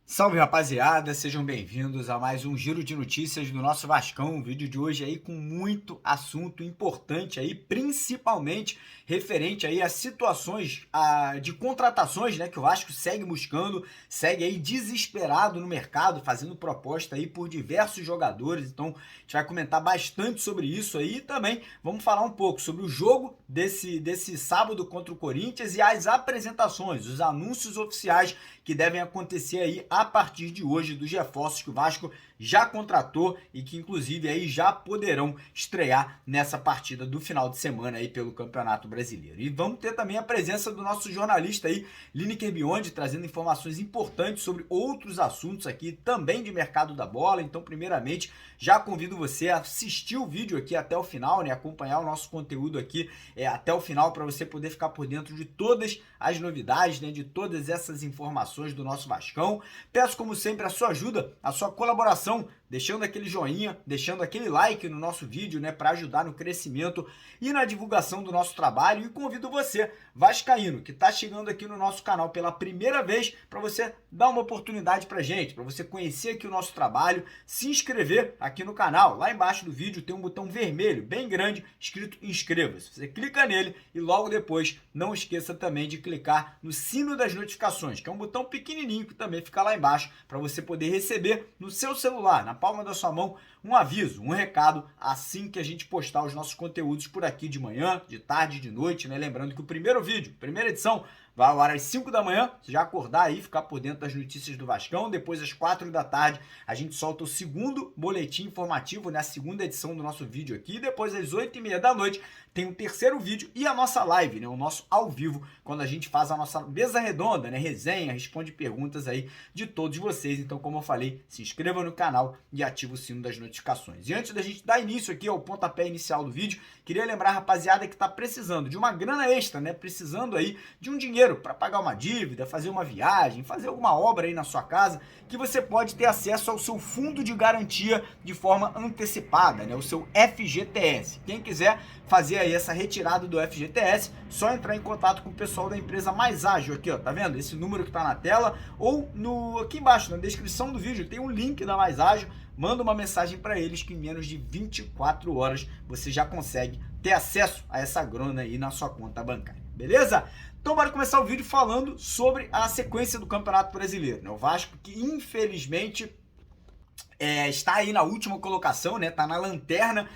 Salve, rapaziada, sejam bem-vindos a mais um giro de notícias do nosso Vascão. Um vídeo de hoje aí com muito assunto importante aí, principalmente referente aí a situações de contratações, né, que o Vasco segue buscando, segue aí desesperado no mercado, fazendo proposta aí por diversos jogadores. Então, a gente vai comentar bastante sobre isso aí e também vamos falar um pouco sobre o jogo desse sábado contra o Corinthians e as apresentações, os anúncios oficiais que devem acontecer aí a partir de hoje dos reforços que o Vasco já contratou e que inclusive aí já poderão estrear nessa partida do final de semana aí pelo Campeonato Brasileiro. E vamos ter também a presença do nosso jornalista aí, Lineker Biondi, trazendo informações importantes sobre outros assuntos aqui também de mercado da bola. Então, primeiramente, já convido você a assistir o vídeo aqui até o final, né? Acompanhar o nosso conteúdo aqui até o final para você poder ficar por dentro de todas as novidades, né? De todas essas informações do nosso Vascão. Peço, como sempre, a sua ajuda, a sua colaboração, deixando aquele joinha, deixando aquele like no nosso vídeo, né, para ajudar no crescimento e na divulgação do nosso trabalho. E convido você, vascaíno, que está chegando aqui no nosso canal pela primeira vez, para você dar uma oportunidade para gente, para você conhecer aqui o nosso trabalho, se inscrever aqui no canal. Lá embaixo do vídeo tem um botão vermelho, bem grande, escrito inscreva-se. Você clica nele e logo depois não esqueça também de clicar no sino das notificações, que é um botão pequenininho que também fica lá embaixo, para você poder receber no seu celular, na palma da sua mão, um aviso, um recado, assim que a gente postar os nossos conteúdos por aqui de manhã, de tarde, de noite, né? Lembrando que o primeiro vídeo, primeira edição, vai ao ar às 5 da manhã, você já acordar aí, ficar por dentro das notícias do Vascão. Depois, às 4 da tarde, a gente solta o segundo boletim informativo, né? A segunda edição do nosso vídeo aqui. Depois, às 8h30 da noite, tem o terceiro vídeo e a nossa live, né? O nosso ao vivo, quando a gente faz a nossa mesa redonda, né? Resenha, responde perguntas aí de todos vocês. Então, como eu falei, se inscreva no canal e ative o sino das notificações. E antes da gente dar início aqui ao pontapé inicial do vídeo, queria lembrar a rapaziada que está precisando de uma grana extra, né? Precisando aí de um dinheiro para pagar uma dívida, fazer uma viagem, fazer alguma obra aí na sua casa, que você pode ter acesso ao seu fundo de garantia de forma antecipada, né? O seu FGTS. Quem quiser fazer aí essa retirada do FGTS, só entrar em contato com o pessoal da empresa Mais Ágil aqui, ó, tá vendo? Esse número que tá na tela ou aqui embaixo, na descrição do vídeo, tem um link da Mais Ágil. Manda uma mensagem para eles que em menos de 24 horas você já consegue ter acesso a essa grana aí na sua conta bancária, beleza? Então, bora começar o vídeo falando sobre a sequência do Campeonato Brasileiro, né? O Vasco, que infelizmente está aí na última colocação, né? Tá na lanterna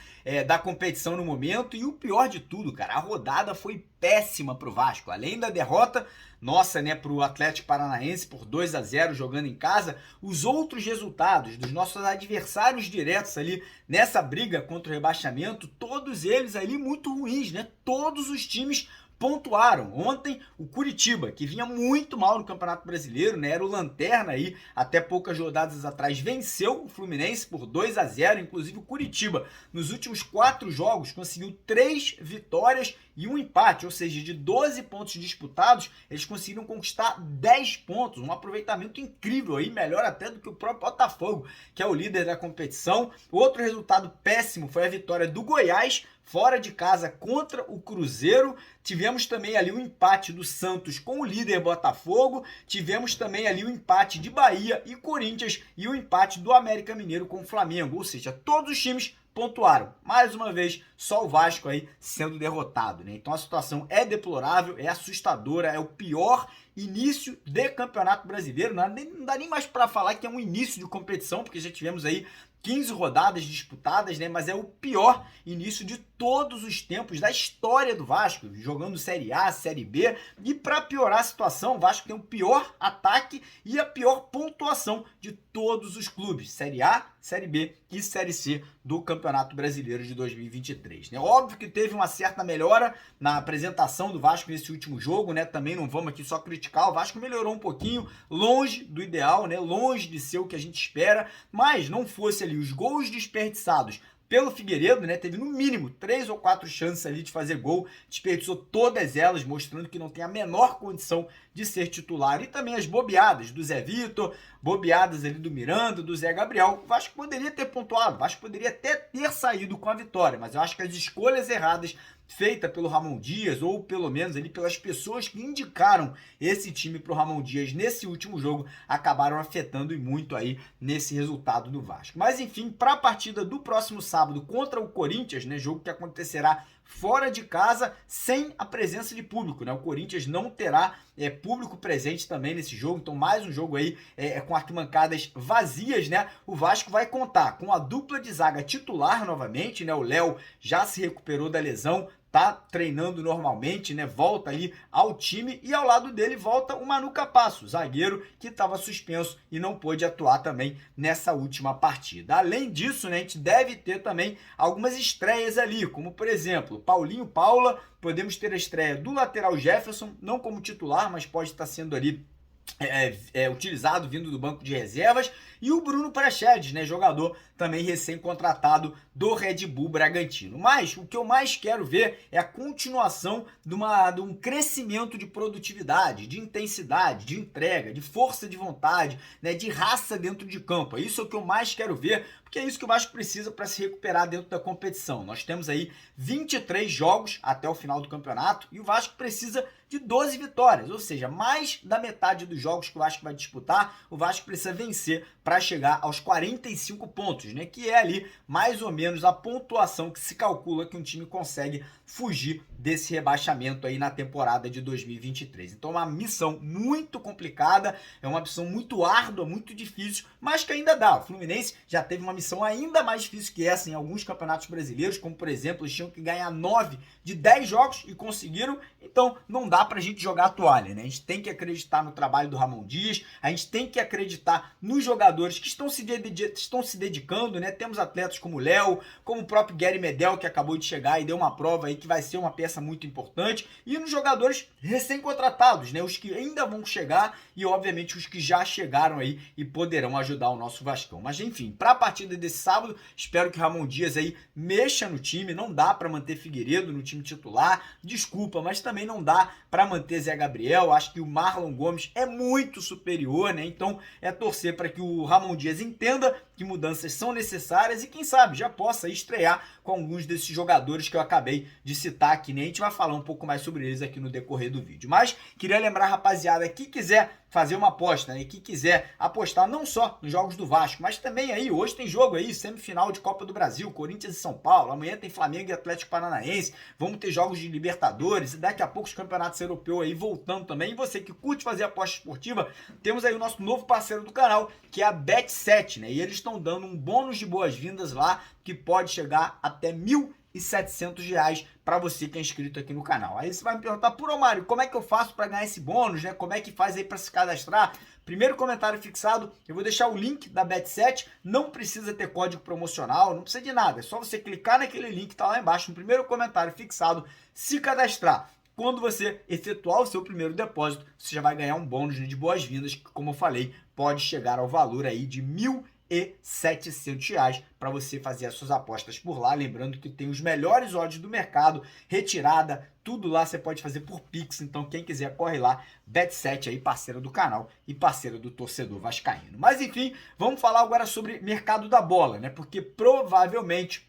da competição no momento. E o pior de tudo, cara, a rodada foi péssima pro Vasco. Além da derrota nossa, né, pro Atlético Paranaense por 2-0 jogando em casa, os outros resultados dos nossos adversários diretos ali nessa briga contra o rebaixamento, todos eles ali muito ruins, né? Todos os times pontuaram. Ontem, o Curitiba, que vinha muito mal no Campeonato Brasileiro, né? Era o lanterna aí, até poucas rodadas atrás, venceu o Fluminense por 2-0. Inclusive, o Curitiba, nos últimos 4 jogos, conseguiu 3 vitórias e um empate, ou seja, de 12 pontos disputados, eles conseguiram conquistar 10 pontos, um aproveitamento incrível aí, melhor até do que o próprio Botafogo, que é o líder da competição. Outro resultado péssimo foi a vitória do Goiás, fora de casa contra o Cruzeiro. Tivemos também ali o empate do Santos com o líder Botafogo. Tivemos também ali o empate de Bahia e Corinthians e o empate do América Mineiro com o Flamengo. Ou seja, todos os times pontuaram. Mais uma vez, só o Vasco aí sendo derrotado, né? Então a situação é deplorável, é assustadora, é o pior início de Campeonato Brasileiro. Não dá nem mais para falar que é um início de competição, porque já tivemos aí 15 rodadas disputadas, né? Mas é o pior início de todos os tempos da história do Vasco, jogando Série A, Série B. E para piorar a situação, o Vasco tem o pior ataque e a pior pontuação de todos os clubes, Série A, Série B e Série C do Campeonato Brasileiro de 2023, né? Óbvio que teve uma certa melhora na apresentação do Vasco nesse último jogo, né? Também não vamos aqui só criticar, o Vasco melhorou um pouquinho, longe do ideal, né? Longe de ser o que a gente espera, mas não fosse ali os gols desperdiçados pelo Figueiredo, né? Teve no mínimo 3 ou 4 chances ali de fazer gol, desperdiçou todas elas, mostrando que não tem a menor condição de ser titular. E também as bobeadas do Zé Vitor, bobeadas ali do Miranda, do Zé Gabriel. O Vasco poderia ter pontuado, o Vasco poderia até ter saído com a vitória, mas eu acho que as escolhas erradas feita pelo Ramon Dias, ou pelo menos ali pelas pessoas que indicaram esse time para o Ramon Dias nesse último jogo, acabaram afetando e muito aí nesse resultado do Vasco. Mas enfim, para a partida do próximo sábado contra o Corinthians, né, jogo que acontecerá fora de casa, sem a presença de público, né? O Corinthians não terá público presente também nesse jogo, então mais um jogo aí com arquibancadas vazias, né? O Vasco vai contar com a dupla de zaga titular novamente, né? O Léo já se recuperou da lesão, tá treinando normalmente, né? Volta ali ao time e ao lado dele volta o Manu Capasso, zagueiro que estava suspenso e não pôde atuar também nessa última partida. Além disso, né, a gente deve ter também algumas estreias ali, como por exemplo, Paulinho Paula, podemos ter a estreia do lateral Jefferson, não como titular, mas pode estar sendo ali utilizado vindo do banco de reservas, e o Bruno Praxedes, né, jogador também recém-contratado do Red Bull Bragantino. Mas o que eu mais quero ver é a continuação de um crescimento de produtividade, de intensidade, de entrega, de força de vontade, né, de raça dentro de campo. Isso é o que eu mais quero ver, porque é isso que o Vasco precisa para se recuperar dentro da competição. Nós temos aí 23 jogos até o final do campeonato e o Vasco precisa de 12 vitórias, ou seja, mais da metade dos jogos que o Vasco vai disputar, o Vasco precisa vencer para chegar aos 45 pontos, né? Que é ali mais ou menos a pontuação que se calcula que um time consegue fugir desse rebaixamento aí na temporada de 2023. Então é uma missão muito complicada, é uma missão muito árdua, muito difícil, mas que ainda dá. O Fluminense já teve uma missão ainda mais difícil que essa em alguns campeonatos brasileiros, como por exemplo, eles tinham que ganhar 9 de 10 jogos e conseguiram, então não dá pra gente jogar a toalha, né? A gente tem que acreditar no trabalho do Ramon Dias, a gente tem que acreditar nos jogadores que estão se dedicando, né? Temos atletas como o Léo, como o próprio Gary Medel, que acabou de chegar e deu uma prova aí que vai ser uma peça muito importante, e nos jogadores recém-contratados, né? Os que ainda vão chegar e, obviamente, os que já chegaram aí e poderão ajudar o nosso Vascão. Mas, enfim, para a partida desse sábado, espero que o Ramon Dias aí mexa no time, não dá para manter Figueiredo no time titular, desculpa, mas também não dá para manter Zé Gabriel, acho que o Marlon Gomes é muito superior, né? Então é torcer para que o Ramon Dias entenda que mudanças são necessárias e quem sabe já possa estrear com alguns desses jogadores que eu acabei de citar aqui, né? A gente vai falar um pouco mais sobre eles aqui no decorrer do vídeo. Mas queria lembrar, rapaziada, que quiser fazer uma aposta, né? Que quiser apostar não só nos jogos do Vasco, mas também aí, hoje tem jogo aí, semifinal de Copa do Brasil, Corinthians e São Paulo, amanhã tem Flamengo e Atlético Paranaense, vamos ter jogos de Libertadores e daqui a pouco os campeonatos europeus aí voltando também. E você que curte fazer aposta esportiva, temos aí o nosso novo parceiro do canal, que é a Bet7, né? E eles estão dando um bônus de boas-vindas lá, que pode chegar até R$1.700 para você que é inscrito aqui no canal. Aí você vai me perguntar, pô, Mário, como é que eu faço para ganhar esse bônus, né? Como é que faz aí para se cadastrar? Primeiro comentário fixado, eu vou deixar o link da Bet7, não precisa ter código promocional, não precisa de nada, é só você clicar naquele link que tá lá embaixo, no primeiro comentário fixado, se cadastrar. Quando você efetuar o seu primeiro depósito, você já vai ganhar um bônus de boas-vindas, que, como eu falei, pode chegar ao valor aí de R$1.700 para você fazer as suas apostas por lá. Lembrando que tem os melhores odds do mercado, retirada, tudo lá você pode fazer por Pix. Então quem quiser corre lá, Bet7 aí, parceira do canal e parceira do torcedor vascaíno. Mas enfim, vamos falar agora sobre mercado da bola, né? Porque provavelmente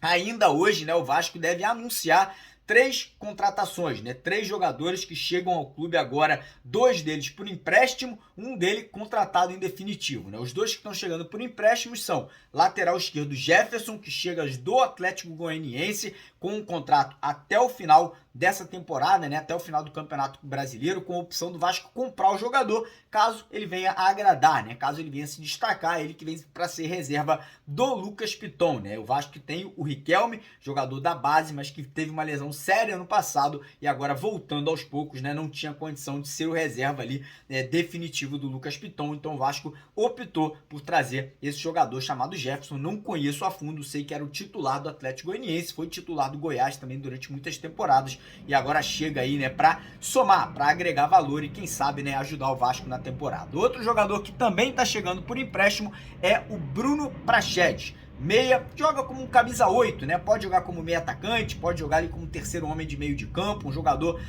ainda hoje, né, o Vasco deve anunciar 3 contratações, né? 3 jogadores que chegam ao clube agora, 2 deles por empréstimo, um dele contratado em definitivo, né? Os 2 que estão chegando por empréstimo são lateral esquerdo Jefferson, que chega do Atlético Goianiense com um contrato até o final dessa temporada, né? Até o final do Campeonato Brasileiro, com a opção do Vasco comprar o jogador, caso ele venha a agradar, né? Caso ele venha se destacar, ele que vem para ser reserva do Lucas Piton, né? O Vasco que tem o Riquelme, jogador da base, mas que teve uma lesão séria ano passado e agora voltando aos poucos, né? Não tinha condição de ser o reserva ali, né, definitivo do Lucas Piton, então o Vasco optou por trazer esse jogador chamado Jefferson. Não conheço a fundo, sei que era o titular do Atlético Goianiense, foi titular do Goiás também durante muitas temporadas e agora chega aí, né, para somar, para agregar valor e quem sabe, né, ajudar o Vasco na temporada. Outro jogador que também está chegando por empréstimo é o Bruno Praxedes. meia, joga como um camisa 8, né? Pode jogar como meia atacante, pode jogar ali como terceiro homem de meio de campo, um jogador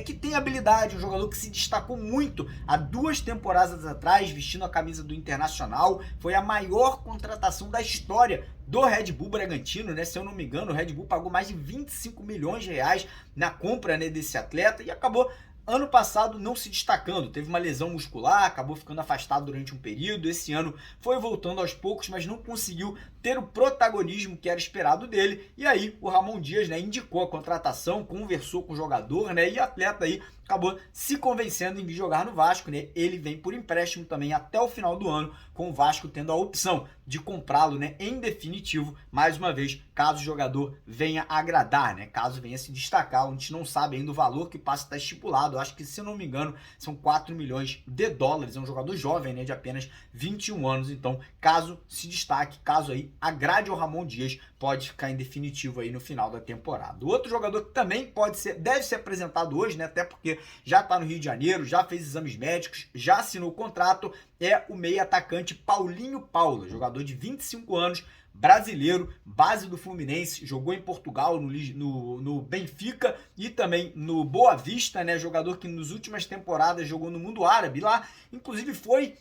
que tem habilidade, um jogador que se destacou muito há 2 temporadas atrás, vestindo a camisa do Internacional, foi a maior contratação da história do Red Bull Bragantino, né? Se eu não me engano, o Red Bull pagou mais de 25 milhões de reais na compra, né, desse atleta e acabou ano passado não se destacando, teve uma lesão muscular, acabou ficando afastado durante um período, esse ano foi voltando aos poucos, mas não conseguiu ter o protagonismo que era esperado dele, e aí o Ramon Dias, né, indicou a contratação, conversou com o jogador, né, e o atleta aí acabou se convencendo em vir jogar no Vasco, né? Ele vem por empréstimo também até o final do ano, com o Vasco tendo a opção de comprá-lo, né, em definitivo, mais uma vez, caso o jogador venha agradar, né? Caso venha se destacar, a gente não sabe ainda o valor que o passe está estipulado, eu acho que, se eu não me engano, são 4 milhões de dólares, é um jogador jovem, né, de apenas 21 anos, então, caso se destaque, caso aí agrade ao Ramon Dias, pode ficar em definitivo aí no final da temporada. O outro jogador que também deve ser apresentado hoje, né, até porque já está no Rio de Janeiro, já fez exames médicos, já assinou o contrato, é o meia atacante Paulinho Paula, jogador de 25 anos, brasileiro, base do Fluminense, jogou em Portugal, no Benfica e também no Boa Vista, né? Jogador que nas últimas temporadas jogou no mundo árabe, lá inclusive foi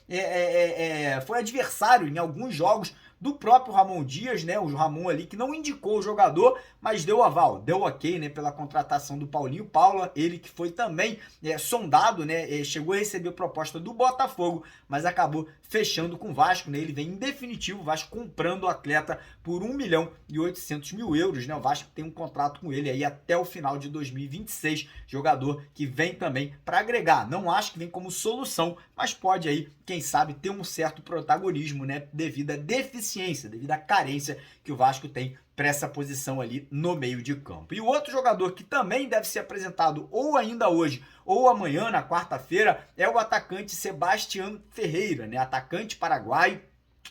adversário em alguns jogos do próprio Ramon Dias, né? O Ramon ali que não indicou o jogador, mas deu aval, deu ok, né? Pela contratação do Paulinho Paula, ele que foi também sondado, né? Chegou a receber proposta do Botafogo, mas acabou fechando com o Vasco, né? Ele vem em definitivo, o Vasco comprando o atleta por 1.800.000 euros, né? O Vasco tem um contrato com ele aí até o final de 2026, jogador que vem também para agregar. Não acho que vem como solução, mas pode aí, quem sabe, ter um certo protagonismo, né? Devido à deficiência, devido à carência que o Vasco tem para essa posição ali no meio de campo. E o outro jogador que também deve ser apresentado ou ainda hoje ou amanhã, na quarta-feira, é o atacante Sebastián Ferreira, né? Atacante paraguaio,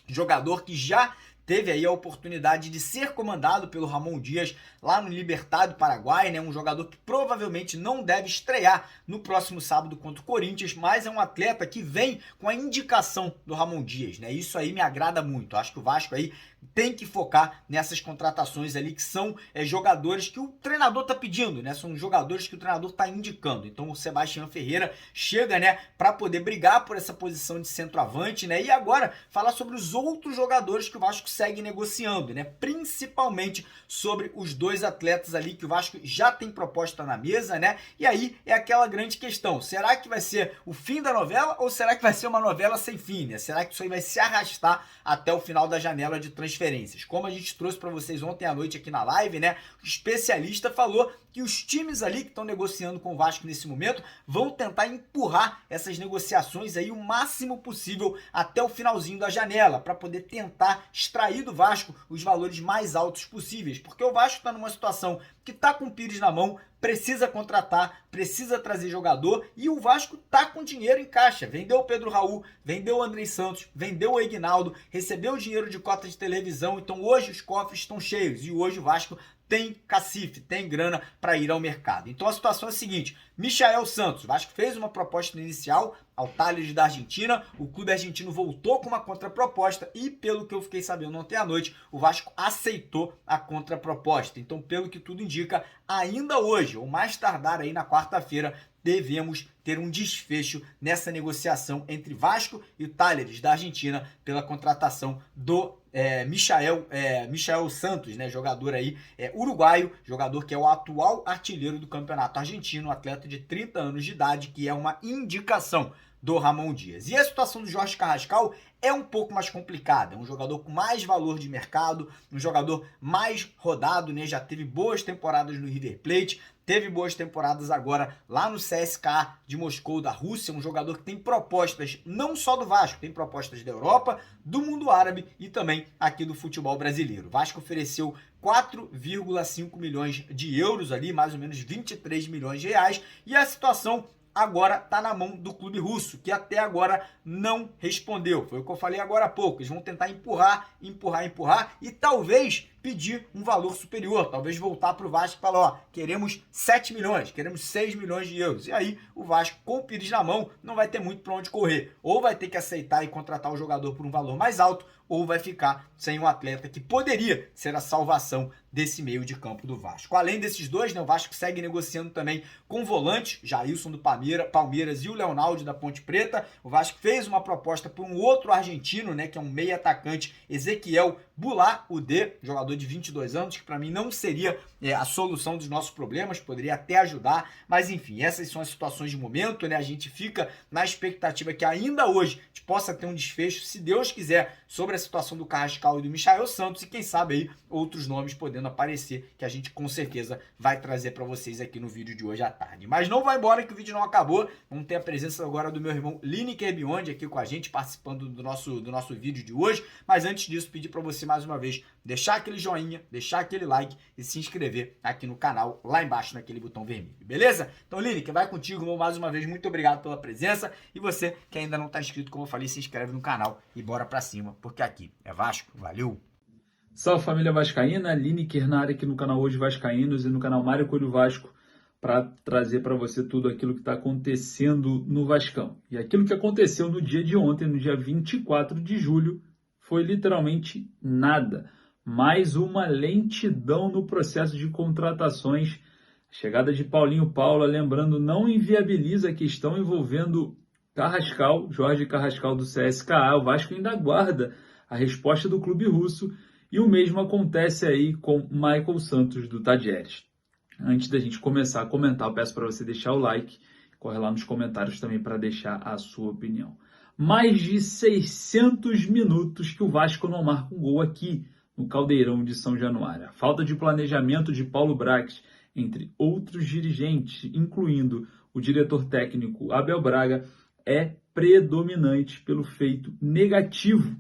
jogador que já teve aí a oportunidade de ser comandado pelo Ramon Dias lá no Libertad do Paraguai, né? Um jogador que provavelmente não deve estrear no próximo sábado contra o Corinthians, mas é um atleta que vem com a indicação do Ramon Dias, né? Isso aí me agrada muito. Acho que o Vasco aí tem que focar nessas contratações ali que são jogadores que o treinador tá pedindo, né? São jogadores que o treinador tá indicando. Então o Sebastián Ferreira chega, né, para poder brigar por essa posição de centroavante, né? E agora falar sobre os outros jogadores que o Vasco segue negociando, né? Principalmente sobre os 2 atletas ali que o Vasco já tem proposta na mesa, né? E aí é aquela grande questão: será que vai ser o fim da novela ou será que vai ser uma novela sem fim, né? Será que isso aí vai se arrastar até o final da janela de transferências? Como a gente trouxe para vocês ontem à noite aqui na live, né? O especialista falou que os times ali que estão negociando com o Vasco nesse momento vão tentar empurrar essas negociações aí o máximo possível até o finalzinho da janela, para poder tentar extrair do Vasco os valores mais altos possíveis, porque o Vasco está numa situação que está com o Pires na mão, precisa contratar, precisa trazer jogador, e o Vasco tá com dinheiro em caixa. Vendeu o Pedro Raul, vendeu o Andrei Santos, vendeu o Ignaldo, recebeu o dinheiro de cota de televisão, então hoje os cofres estão cheios e hoje o Vasco tem cacife, tem grana para ir ao mercado. Então a situação é a seguinte: Michael Santos, o Vasco fez uma proposta inicial ao Talleres da Argentina, o clube argentino voltou com uma contraproposta e, pelo que eu fiquei sabendo ontem à noite, o Vasco aceitou a contraproposta. Então, pelo que tudo indica, ainda hoje, ou mais tardar aí na quarta-feira, devemos ter um desfecho nessa negociação entre Vasco e o Talleres da Argentina pela contratação do Michael Santos, né, jogador aí uruguaio, jogador que é o atual artilheiro do campeonato argentino, atleta de 30 anos de idade, que é uma indicação do Ramon Dias. E a situação do Jorge Carrascal é um pouco mais complicada, é um jogador com mais valor de mercado, um jogador mais rodado, né, já teve boas temporadas no River Plate, teve boas temporadas agora lá no CSKA de Moscou, da Rússia, um jogador que tem propostas não só do Vasco, tem propostas da Europa, do mundo árabe e também aqui do futebol brasileiro. O Vasco ofereceu 4,5 milhões de euros ali, mais ou menos 23 milhões de reais, e a situação agora está na mão do clube russo, que até agora não respondeu. Foi o que eu falei agora há pouco. Eles vão tentar empurrar e talvez pedir um valor superior, talvez voltar para o Vasco e falar, ó, queremos 7 milhões, queremos 6 milhões de euros. E aí o Vasco, com o Pires na mão, não vai ter muito para onde correr. Ou vai ter que aceitar e contratar o jogador por um valor mais alto, ou vai ficar sem um atleta que poderia ser a salvação desse meio de campo do Vasco. Além desses dois, né, o Vasco segue negociando também com volantes, Jailson do Palmeiras e o Leonaldo da Ponte Preta. O Vasco fez uma proposta por um outro argentino, né, que é um meio atacante, Ezequiel Boulaoudé, jogador de 22 anos, que para mim não seria a solução dos nossos problemas, poderia até ajudar, mas enfim, essas são as situações de momento, né? A gente fica na expectativa que ainda hoje a gente possa ter um desfecho, se Deus quiser, sobre a situação do Carrascal e do Michael Santos, e quem sabe aí outros nomes podendo aparecer, que a gente com certeza vai trazer para vocês aqui no vídeo de hoje à tarde. Mas não vai embora que o vídeo não acabou, vamos ter a presença agora do meu irmão Lineker Biondi aqui com a gente, participando do nosso vídeo de hoje, mas antes disso, pedir para você mais uma vez deixar aquele joinha, deixar aquele like e se inscrever aqui no canal, lá embaixo naquele botão vermelho, beleza? Então, Lineker, vai contigo, meu, mais uma vez, muito obrigado pela presença, e você que ainda não está inscrito, como eu falei, se inscreve no canal e bora pra cima, porque aqui é Vasco, valeu! Salve família vascaína, Lineker na área aqui no canal Hoje Vascaínos e no canal Mário Coelho Vasco para trazer para você tudo aquilo que está acontecendo no Vascão. E aquilo que aconteceu no dia de ontem, no dia 24 de julho, foi literalmente nada. Mais uma lentidão no processo de contratações. A chegada de Paulinho Paula, lembrando, não inviabiliza a questão envolvendo Carrascal, Jorge Carrascal do CSKA. O Vasco ainda aguarda a resposta do clube russo. E o mesmo acontece aí com Michael Santos do Tajeres. Antes da gente começar a comentar, eu peço para você deixar o like, corre lá nos comentários também para deixar a sua opinião. Mais de 600 minutos que o Vasco não marca um gol aqui no Caldeirão de São Januário. A falta de planejamento de Paulo Brax, entre outros dirigentes, incluindo o diretor técnico Abel Braga, é predominante pelo feito negativo.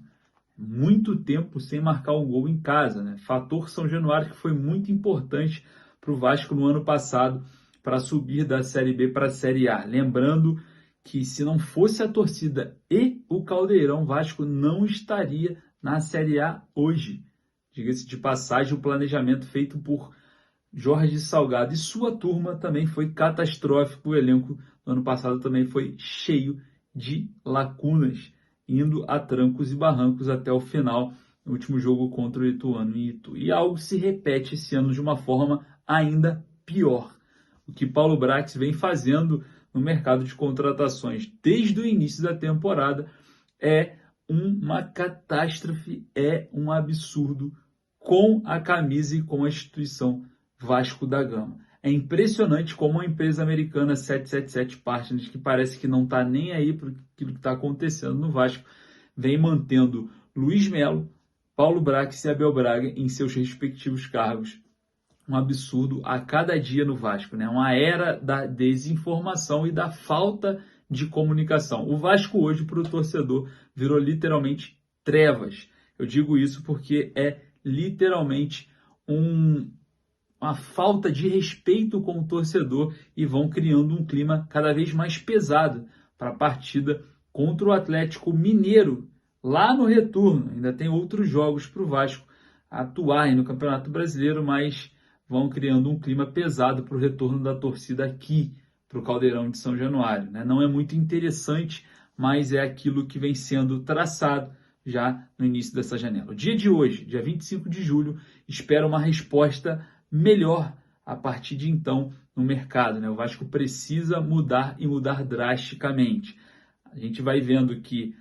Muito tempo sem marcar um gol em casa, né? Fator São Januário que foi muito importante para o Vasco no ano passado para subir da Série B para a Série A. Lembrando que se não fosse a torcida e o Caldeirão, o Vasco não estaria na Série A hoje. Diga-se de passagem, o planejamento feito por Jorge Salgado e sua turma também foi catastrófico. O elenco no ano passado também foi cheio de lacunas, indo a trancos e barrancos até o final, no último jogo contra o Ituano em Itu. E algo se repete esse ano de uma forma ainda pior. O que Paulo Brax vem fazendo no mercado de contratações desde o início da temporada é uma catástrofe, é um absurdo com a camisa e com a instituição Vasco da Gama. É impressionante como a empresa americana 777 Partners, que parece que não está nem aí para aquilo que está acontecendo no Vasco, vem mantendo Luiz Melo, Paulo Brax e Abel Braga em seus respectivos cargos. Um absurdo a cada dia no Vasco, né? Uma era da desinformação e da falta de comunicação. O Vasco hoje, para o torcedor, virou literalmente trevas. Eu digo isso porque é literalmente uma falta de respeito com o torcedor e vão criando um clima cada vez mais pesado para a partida contra o Atlético Mineiro, lá no retorno. Ainda tem outros jogos para o Vasco atuar no Campeonato Brasileiro, mas vão criando um clima pesado para o retorno da torcida aqui, para o Caldeirão de São Januário, né? Não é muito interessante, mas é aquilo que vem sendo traçado já no início dessa janela. O dia de hoje, dia 25 de julho, espera uma resposta melhor a partir de então no mercado, né? O Vasco precisa mudar e mudar drasticamente. A gente vai vendo que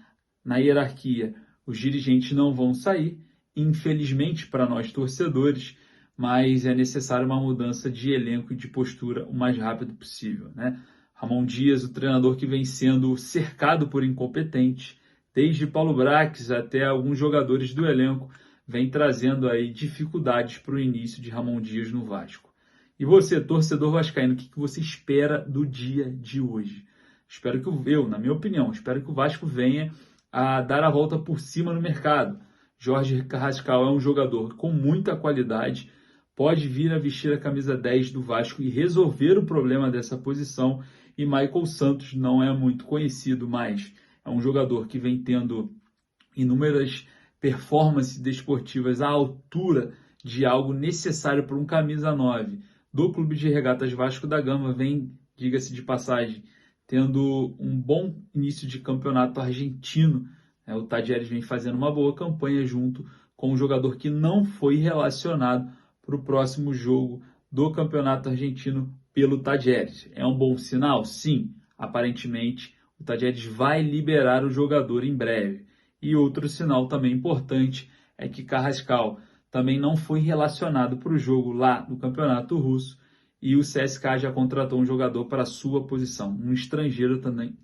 na hierarquia os dirigentes não vão sair, infelizmente para nós torcedores, mas é necessário uma mudança de elenco e de postura o mais rápido possível, né? Ramon Dias, o treinador que vem sendo cercado por incompetentes, desde Paulo Brax até alguns jogadores do elenco, vem trazendo aí dificuldades para o início de Ramon Dias no Vasco. E você, torcedor vascaíno, o que você espera do dia de hoje? Espero que na minha opinião, espero que o Vasco venha a dar a volta por cima no mercado. Jorge Carrascal é um jogador com muita qualidade, pode vir a vestir a camisa 10 do Vasco e resolver o problema dessa posição. E Michael Santos não é muito conhecido, mas é um jogador que vem tendo inúmeras performances desportivas à altura de algo necessário para um camisa 9 do Clube de Regatas Vasco da Gama, vem, diga-se de passagem, tendo um bom início de campeonato argentino. O Tajeres vem fazendo uma boa campanha junto com um jogador que não foi relacionado para o próximo jogo do campeonato argentino pelo Tajeres. É um bom sinal? Sim. Aparentemente, o Tajeres vai liberar o jogador em breve. E outro sinal também importante é que Carrascal também não foi relacionado para o jogo lá no Campeonato Russo e o CSKA já contratou um jogador para a sua posição, um estrangeiro também.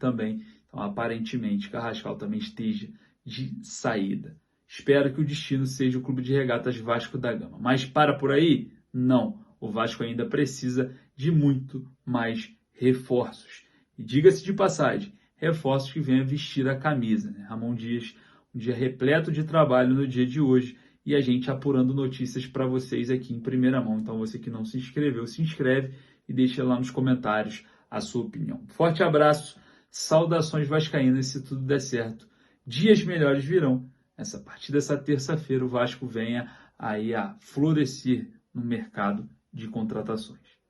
Então, aparentemente, Carrascal também esteja de saída. Espero que o destino seja o Clube de Regatas Vasco da Gama. Mas para por aí? Não. O Vasco ainda precisa de muito mais reforços. E diga-se de passagem, reforços que venham vestir a camisa. Ramon Dias, um dia repleto de trabalho no dia de hoje e a gente apurando notícias para vocês aqui em primeira mão. Então você que não se inscreveu, se inscreve e deixa lá nos comentários a sua opinião. Forte abraço, saudações vascaínas, se tudo der certo. Dias melhores virão. A partir dessa terça-feira o Vasco venha aí a florescer no mercado de contratações.